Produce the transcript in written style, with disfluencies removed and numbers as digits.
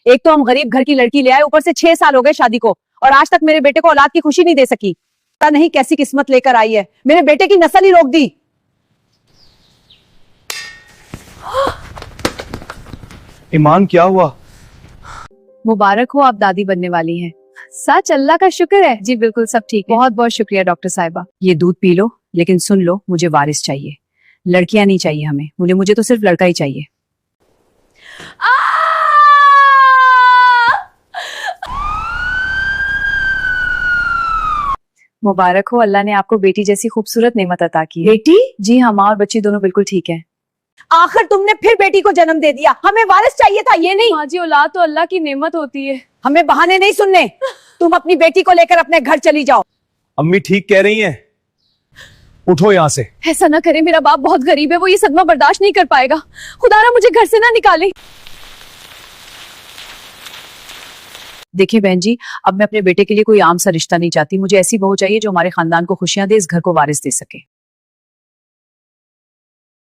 एक तो हम गरीब घर की लड़की ले आए, ऊपर से 6 साल हो गए शादी को, और आज तक मेरे बेटे को औलाद की खुशी नहीं दे सकी। पता नहीं कैसी किस्मत लेकर आई है, मेरे बेटे की नस्ल ही रोक दी। ईमान, क्या हुआ? मुबारक हो, आप दादी बनने वाली हैं। सच, अल्लाह का शुक्र है। जी बिल्कुल, सब ठीक है। बहुत बहुत शुक्रिया डॉक्टर साहिबा। ये दूध पी लो, लेकिन सुन लो, मुझे वारिस चाहिए, लड़कियां नहीं चाहिए हमें। मुझे तो सिर्फ लड़का ही चाहिए। मुबारक हो, अल्लाह ने आपको बेटी जैसी खूबसूरत नेमत अता की है। बेटी? जी हाँ, माँ और बच्ची दोनों बिल्कुल ठीक है। आखिर तुमने फिर बेटी को जन्म दे दिया। हमें वारिस चाहिए था, ये नहीं। माँ जी, औलाद तो अल्लाह की नेमत होती है। हमें बहाने नहीं सुनने। तुम अपनी बेटी को लेकर अपने घर चली जाओ। अम्मी ठीक कह रही हैं, उठो यहाँ से। ऐसा ना करे, मेरा बाप बहुत गरीब है, वो ये सदमा बर्दाश्त नहीं कर पाएगा। खुदारा मुझे घर से ना निकाले। देखिए बहन जी, अब मैं अपने बेटे के लिए कोई आम सा रिश्ता नहीं चाहती। मुझे ऐसी बहू चाहिए जो हमारे खानदान को खुशियां दे, इस घर को वारिस दे सके।